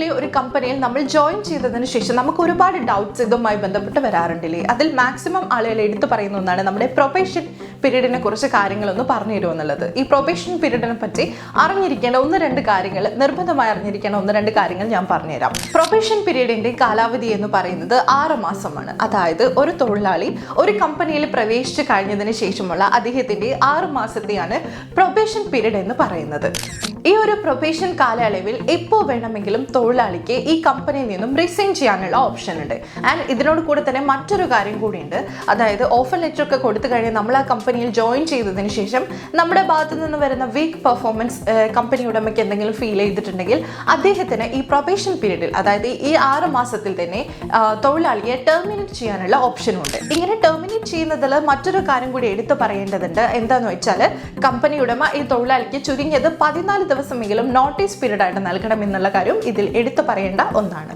പുതിയ ഒരു കമ്പനിയിൽ നമ്മൾ ജോയിൻ ചെയ്തതിന് ശേഷം നമുക്ക് ഒരുപാട് ഡൗട്ട്സ് ഇതുമായി ബന്ധപ്പെട്ട് വരാറുണ്ടല്ലേ. അതിൽ മാക്സിമം ആളുകൾ എടുത്തു പറയുന്ന ഒന്നാണ് നമ്മുടെ പ്രൊബേഷൻ പീരീഡിനെ കുറിച്ച് കാര്യങ്ങളൊന്ന് പറഞ്ഞു തരുമെന്നുള്ളത്. ഈ പ്രൊബേഷൻ പീരീഡിനെ പറ്റി അറിഞ്ഞിരിക്കേണ്ട നിർബന്ധമായി അറിഞ്ഞിരിക്കേണ്ട 1-2 കാര്യങ്ങൾ ഞാൻ പറഞ്ഞുതരാം. പ്രൊബേഷൻ പീരീഡിന്റെ കാലാവധി എന്ന് പറയുന്നത് 6 മാസമാണ്. അതായത് ഒരു തൊഴിലാളി ഒരു കമ്പനിയിൽ പ്രവേശിച്ചു കഴിഞ്ഞതിന് ശേഷമുള്ള അദ്ദേഹത്തിന്റെ 6 മാസത്തെയാണ് പ്രൊബേഷൻ പീരീഡ് എന്ന് പറയുന്നത്. ഈ ഒരു പ്രൊബേഷൻ കാലയളവിൽ എപ്പോൾ വേണമെങ്കിലും തൊഴിലാളിക്ക് ഈ കമ്പനിയിൽ നിന്നും റിസൈൻ ചെയ്യാനുള്ള ഓപ്ഷൻ ഉണ്ട്. ആൻഡ് ഇതിനോട് കൂടെ തന്നെ മറ്റൊരു കാര്യം കൂടിയുണ്ട്. അതായത് ഓഫർ ലെറ്റർ ഒക്കെ കൊടുത്തു കഴിഞ്ഞ് നമ്മൾ ആ കമ്പനിയിൽ ജോയിൻ ചെയ്തതിന് ശേഷം നമ്മുടെ ഭാഗത്തു നിന്ന് വരുന്ന വീക്ക് പെർഫോമൻസ് കമ്പനി ഉടമയ്ക്ക് എന്തെങ്കിലും ഫീൽ ചെയ്തിട്ടുണ്ടെങ്കിൽ അദ്ദേഹത്തിന് ഈ പ്രൊബേഷൻ പീരീഡിൽ, അതായത് ഈ 6 മാസത്തിൽ തന്നെ തൊഴിലാളിയെ ടെർമിനേറ്റ് ചെയ്യാനുള്ള ഓപ്ഷനും ഉണ്ട്. ഇങ്ങനെ ടെർമിനേറ്റ് ചെയ്യുന്നതിൽ മറ്റൊരു കാര്യം കൂടി എടുത്തു പറയേണ്ടതുണ്ട്. എന്താണെന്ന് വെച്ചാൽ കമ്പനി ഉടമ ഈ തൊഴിലാളിക്ക് ചുരുങ്ങിയത് 14 ദിവസമെങ്കിലും നോട്ടീസ് പീരീഡ് ആയിട്ട് നൽകണം എന്നുള്ള കാര്യം ഇതിൽ എടുത്തു പറയേണ്ട ഒന്നാണ്.